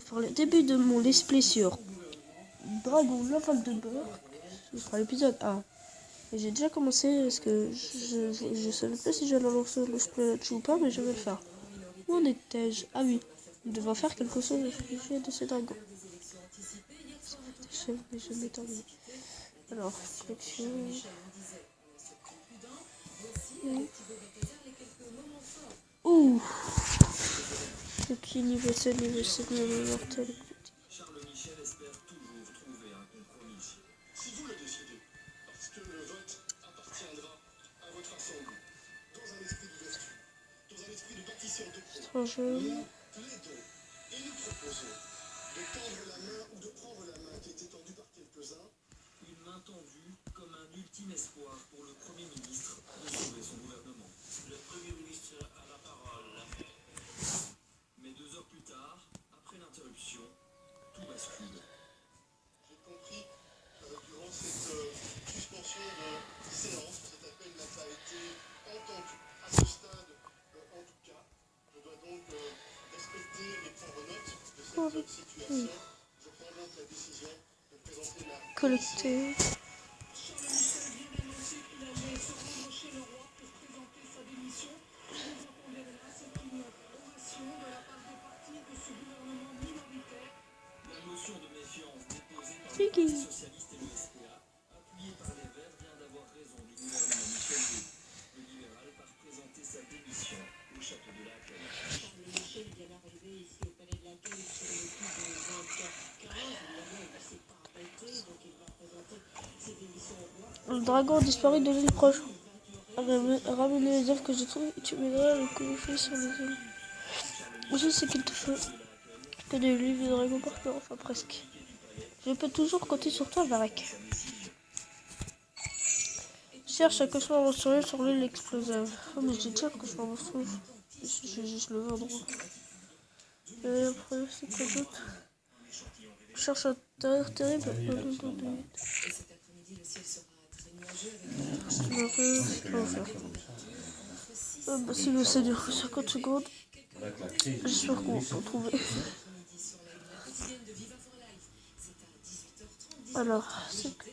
pour le début de mon let's play sur Dragon Laval de Beurre. Ce sera l'épisode 1. Et j'ai déjà commencé parce que je savais pas si j'allais lancer le let's play là-dessus ou pas, mais je vais le faire. Où en étais-je? Ah oui, nous devons faire quelque chose au sujet de ces dragons. Ça fait des chefs, mais je m'ai terminé. Alors, sélection. Ouh! Ok, niveau 7, niveau mortel. Charles Michel espère toujours trouver un compromis. Si vous le décidez, parce que le vote appartiendra à votre assemblée, dans un esprit de vertu, dans un esprit de bâtisseur de paix, nous plaidons et nous proposons de tendre la main ou de prendre la main qui est étendue par quelques-uns. Une main tendue comme un ultime espoir pour le Premier ministre de sauver son gouvernement. Le Premier ministre a la parole. Mais 2 heures plus tard, après l'interruption, tout bascule. J'ai compris que durant cette suspension de séance, cet appel n'a pas été entendu. À ce stade, en tout cas, je dois donc respecter et prendre note de cette situation. Je prends donc la décision de présenter la Collecter. Piggy. socialiste et le SPA, appuyé par les Verts, vient d'avoir raison du gouvernement Michel II. Le libéral part présenter sa démission au château de l'Accueil. Charles Michel vient d'arriver ici au palais de l'Accueil sur le coup de 24-15. Évidemment, il ne s'est pas arrêté, donc il va présenter ses démissions au roi. Le dragon a disparu de l'île proche. Ramener les œufs que j'ai trouvés et tu m'aideras à le coiffer sur les îles. Aussi, c'est qu'il te faut que des livres de dragon par cœur, enfin presque. Je peux toujours compter sur toi, Varek. Cherche un cauchemar monstrueux sur l'île explosive. Oh, mais j'ai déjà un cauchemar monstrueux. Je vais juste le vendre. Après, c'est quoi d'autre? Cherche un terreur terrible. Bah, si ça dure 50 secondes, j'espère qu'on va en trouver. Alors, c'est que.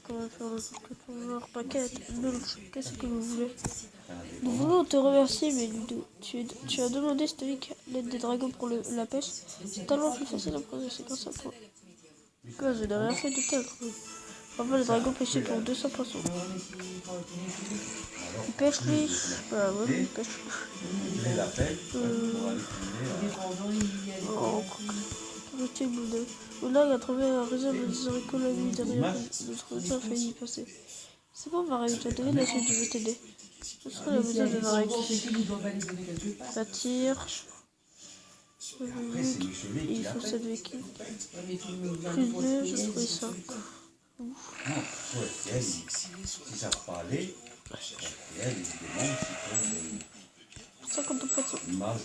Comment faire le pouvoir paquette, mulch, qu'est-ce que vous voulez? Nous voulons te remercier, mais tu as demandé Stoïc l'aide des dragons pour la pêche. C'est tellement plus facile à progresser comme ça pour. Quoi, je n'ai rien fait de tel. Enfin, les dragons pêchaient pour 200 poissons. Il pêche lui. Bah ouais, il pêche. Là, il a trouvé un réserve des haricots la nuit derrière notre voisin a failli y passer. C'est bon, Varek, tu as donné la suite, je vais t'aider. Ce sera la besoin de Varek. Bâtir. Il faut cette viking. Plus 2, j'ai trouvé ça. Si ça peut aller, elle, évidemment, 50 poissons. L'image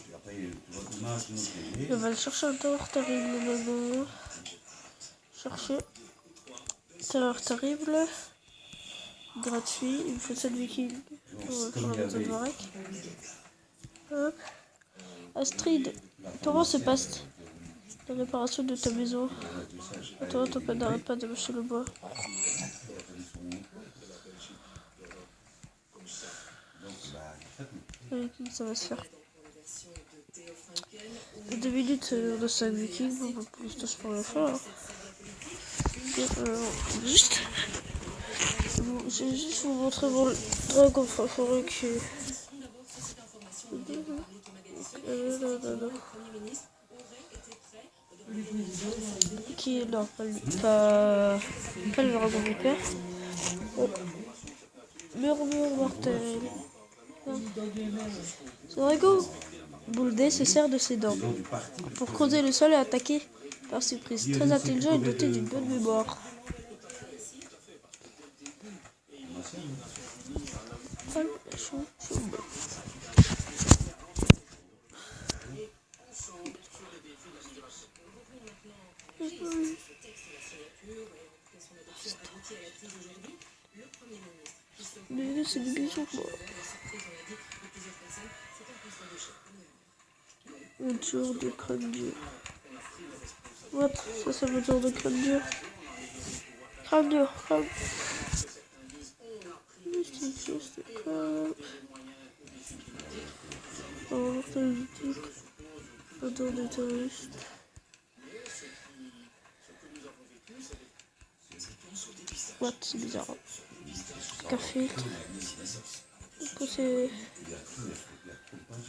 de On va aller chercher un terreur terrible maintenant. Chercher. Terreur terrible. Gratuit. Il me faut 7 vikings. Pour la maison de Varek. Hop. Astrid. Comment se passe la réparation de ta maison? Toi, ton père n'arrête pas de mâcher le bois. Ça va se faire. 2 minutes de 5 vikings, bon, pour l'instant c'est pas la fin. Juste. Je vais juste vous montrer mon dragon favori qui est non, pas le dragon du père. Murmure mortel. Ce dragon Bouldé se sert de ses dents pour creuser le sol et attaquer par surprise. Très intelligent et doté d'une bonne mémoire. Mais c'est du bisou quoi. Un tour de crâne Dieu. What? Ça veut dire de crâne dur. Crâne dur, crâne. Mystique, crâne. Mortalité. Odeur de terroriste. What? C'est bizarre. Café. Pourquoi c'est...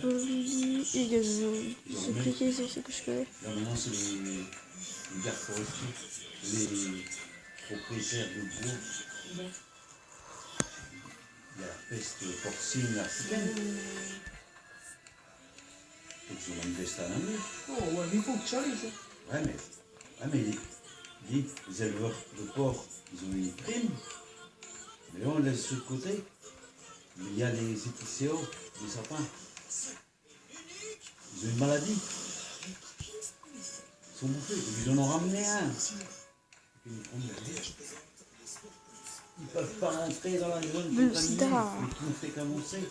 Je vais cliquer sur ce que je fais. Là maintenant c'est les gardes forestiers, les propriétaires de bois. Il y a la peste porcine africaine. Donc ils ont manifesté à la nuit. Oh ouais, mais il faut que tu ailles, ça. Ouais mais les éleveurs de porc, ils ont eu une prime. Mais là on laisse de côté. Mais il y a les épicéos, les sapins. Ils ont une maladie. Ils sont bouffés. Ils en ont ramené un. Ils ne peuvent pas rentrer dans la zone Le contaminée. sida. Mais qui ne fait qu'avancer.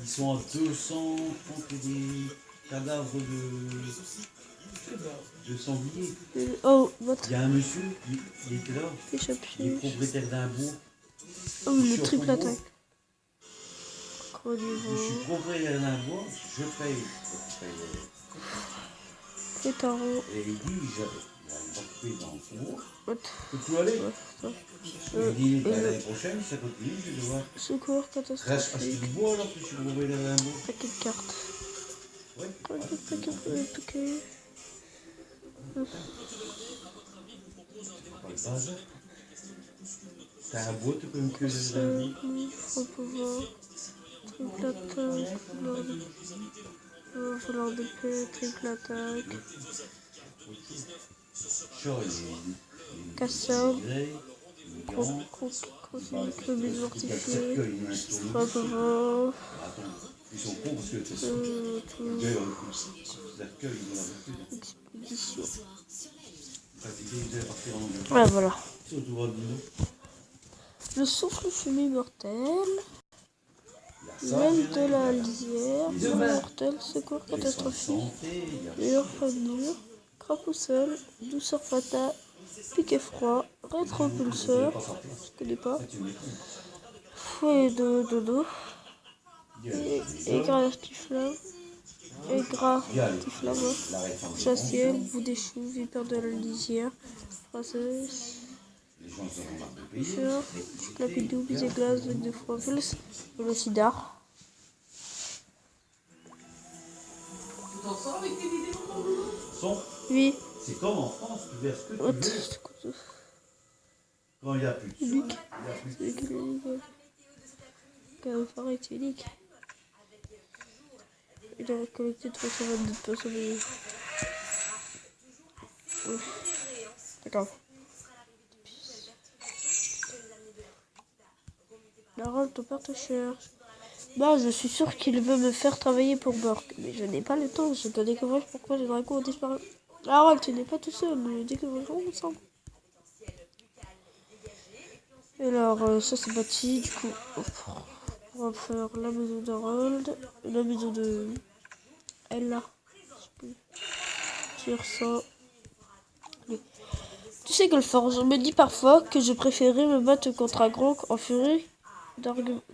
Ils sont à 230 des cadavres de sangliers. Oh, votre Il y a un monsieur, il était là. Il est échappé. propriétaire d'un bois. Oh, le Sur triple son attaque. Gros Je niveau. suis propriétaire d'un bois, je paye. Pétaro. Et il dit, il a une entreprise dans son bois. What? Peux-tu aller? Il dit, et l'année prochaine, ça continue, je vais devoir. Secours Reste acheter catastrophique. du bois alors que je suis propriétaire d'un bois. Paquet de cartes. Ouais. Paquet. Pas le bazar. T'as un bois, tu peux me cueillir un bois. Faut pouvoir. Triple attaque. Voleur de paix. Triple attaque. Chat, il Casseur. est grand. Chromite mortifié. Cercueil, il met un tournis. Faut pouvoir. Attends, ils sont cons parce que c'est ça. Le gars, cercueil, ils ont l'habitude. Expédition. Fatigué, ils devaient partir en Angleterre. Ouais, voilà. Surtout au Dino. Le souffle fumé mortel. Il y a ça. L'aile de la lisière. Mortel. Secours catastrophique. Meilleure famille. Crapaud seul. Douceur fatale. Piquet froid. Rétropulseur. Je connais pas. Fouet de dodo. Aigre tiflame. Aigre tiflame. Chassiel. Bout des choux. Vipère de la lisière. Française. Les gens se remarquent de payer. Sur. Clapidou. Bisé glace. Avec de froid. Le sida. Tu t'en sors avec tes vidéos? Son, Oui. c'est comme en France, tu verses que tu What? veux. Quand il n'y a plus de sous, Luc. il n'y a plus de C'est que le Carrefour est unique. Il a collecté 322 personnes. D'accord. Laurent, ton père te cherche. Bah, je suis sûr qu'il veut me faire travailler pour Burke. Mais je n'ai pas le temps. Je te découvrirai pourquoi les dragons ont disparu. Harold, tu n'es pas tout seul. Nous le découvrirons ensemble. Et alors, ça c'est bâti. Du coup, on va faire la maison d'Harold. La maison de Ella. Sur ça. Oui. Tu sais, Goldforge, on me dit parfois que je préférais me battre contre un Gronk en furie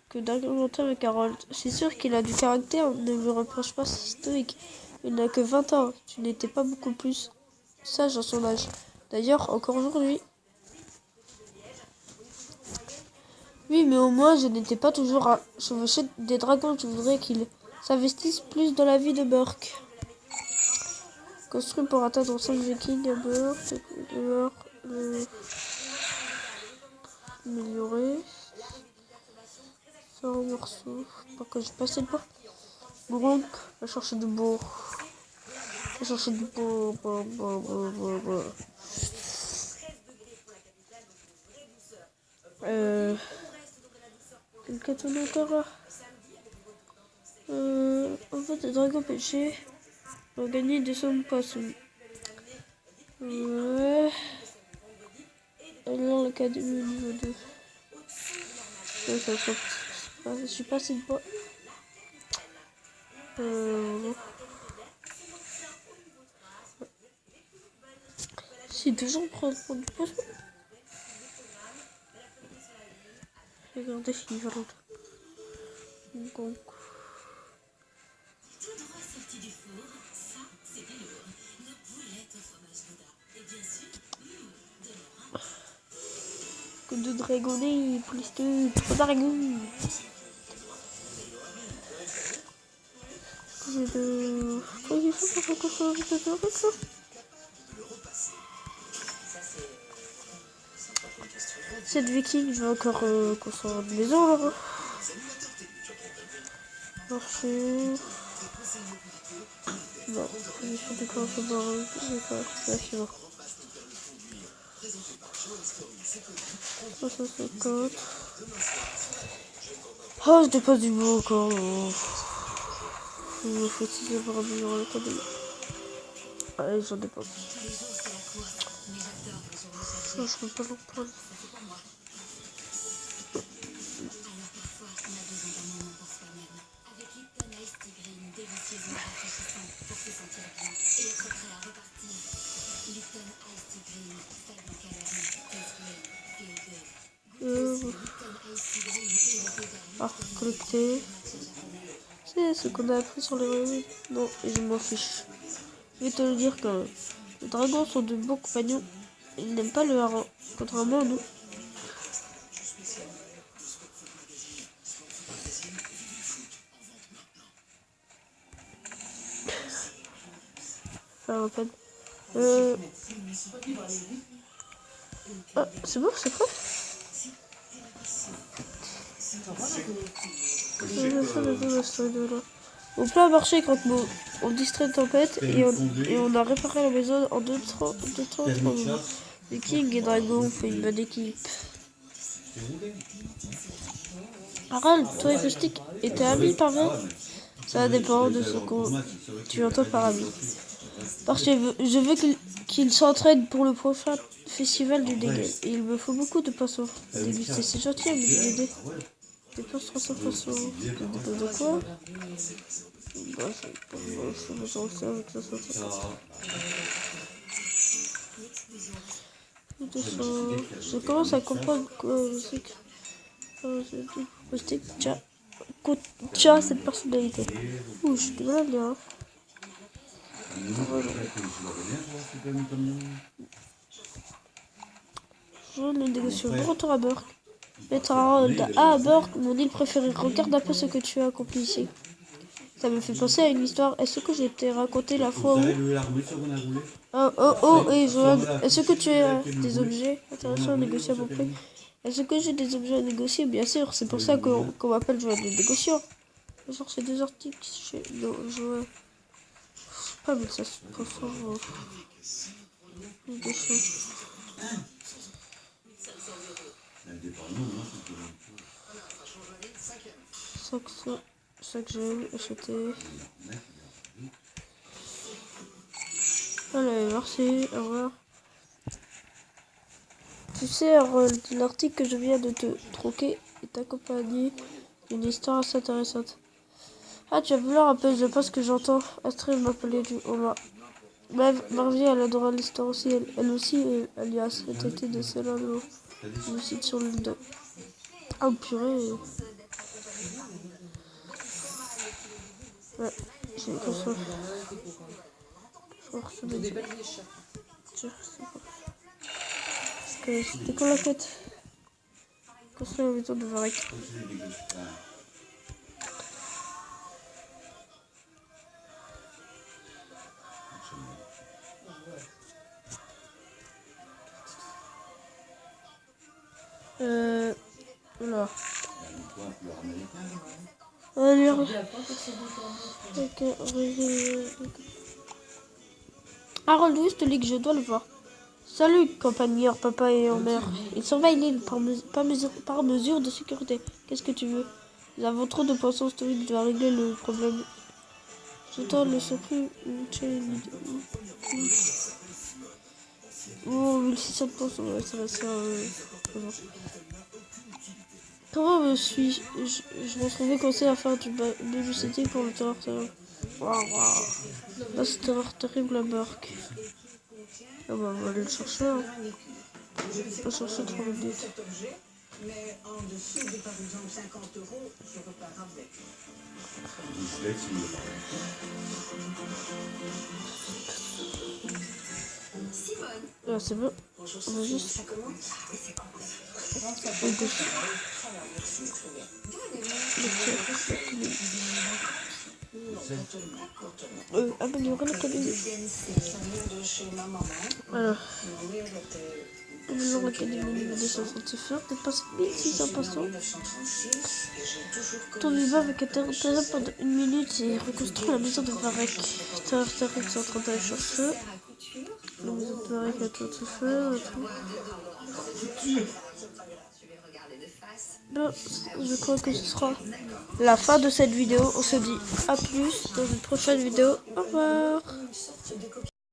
que d'argumenter avec Harold. C'est sûr qu'il a du caractère, ne me reproche pas, c'est stoïque. Il n'a que 20 ans, tu n'étais pas beaucoup plus sage à son âge. D'ailleurs, encore aujourd'hui. Oui, mais au moins, je n'étais pas toujours à chevaucher des dragons. Je voudrais qu'ils s'investissent plus dans la vie de Burke. Construit pour atteindre 5 vikings à Burke. Améliorer. 100 morceaux. Pas que j'ai passé le pas. Gronk, va chercher du beau. Va chercher du beau. Quel caton encore là? En fait, les dragons pêchés ont gagné des sommes poissons. Ouais. Alors, l'académie au niveau 2. Je suis passé de bois. Si deux gens prennent du poisson. Regardez, il va l'autre. Donc. Tout droit sorti du four, ça, c'est du lourd. Nos boulettes au fromage gouda. Et bien sûr, de l'or. Que de dragonner, plus de trop d'argouts. J'ai de. Quoi il faut pour que ça avec ça? Cette viking, je vais encore construire une maison là-bas. Marcher. Non, je suis d'accord, je vais d'accord, là c'est bon. 350. Oh, je dépasse du bout encore. Il me faut 6 pour améliorer l'économie. Allez, j'en dépasse. Ça, je peux pas l'en prendre. Collecter. C'est ce qu'on a appris sur les réunions. Non, et je m'en fiche. Je vais te le dire quand même. Les dragons sont de bons compagnons. Ils n'aiment pas le hareng, contrairement à nous. Enfin, à peine. Ah, c'est bon, c'est prêt? Au plein marché quand on distrait une tempête et on a réparé la maison en 2 temps. Viking et Dragon font une bonne équipe. Harold, toi et Rustic étaient amis par vrai? Ça dépend de ce que tu entends par ami. Parce que je veux qu'ils s'entraînent pour le prochain festival du dégueu. Et il me faut beaucoup de poissons. Déguster, c'est gentil à m'aider. Dépense 300 poissons. Je dépose de quoi? Bah, je me sens ça avec ça. 200. Je commence à comprendre quoi Rustic. Tiens, cette personnalité. Ouh, je suis du mal à le dire. Hein. Je le négocier. Bon retour à Burke. Maître Harold. Ah, Burke, mon île préférée. Regarde un peu ce que tu as accompli ici. Ça me fait penser à une histoire. Est-ce que je t'ai raconté la fois où... et Johan, est-ce que tu as des objets intéressants à négocier à mon prix? Est-ce que j'ai des objets à négocier? Bien sûr, c'est pour ça qu'on m'appelle Johan le négociant. Genre, c'est des articles chez... Non, Johan... Pas 1500 des choses. Ça que j'ai acheté. Allez, merci, au revoir. Tu sais, l'article que je viens de te troquer est accompagné d'une histoire assez intéressante. Ah, tu as vu là un peu, je pense que j'entends. Astrid m'appelait du Oma. Marvie, elle adora l'histoire aussi. Elle aussi, alias, était de celle-là du site sur l'île de... Ah, purée. Ouais, j'ai que ça. Je vais recevoir des... Parce que c'était quoi la quête? Construire une maison de Varek. Voilà. Allez, Harold Westlick, je dois le voir. Salut, campagnard, papa et mère. Ils surveillent l'île par mesure de sécurité. Qu'est-ce que tu veux? Nous avons trop de poissons historiques, je dois régler le problème. J'attends le surplus. Oh, 1600 poissons, ouais, ça va se faire. Comment me je me trouvais commencé à faire du babysitting pour le terreur. Waouh. Là, c'est terreur terrible à Burke. Ah bah, on va aller le chercher. Hein. Je ne sais On va chercher 3 minutes. cet objet, mais en dessous de par exemple 50 €, je repars avec. Dyslexie. Ah, c'est bon. Bonjour, On va juste. ça commence. au dessus. Améliorer la qualité. Alors, améliorer la qualité niveau 264, dépasse 1600 passants. Tourne les bas avec intérêt pendant 1 minute et reconstruit la maison de Varek. Tarek est en train d'aller chercher. La maison de Varek est en train de se faire et tout. Là, je crois que ce sera la fin de cette vidéo. On se dit à plus dans une prochaine vidéo. Au revoir.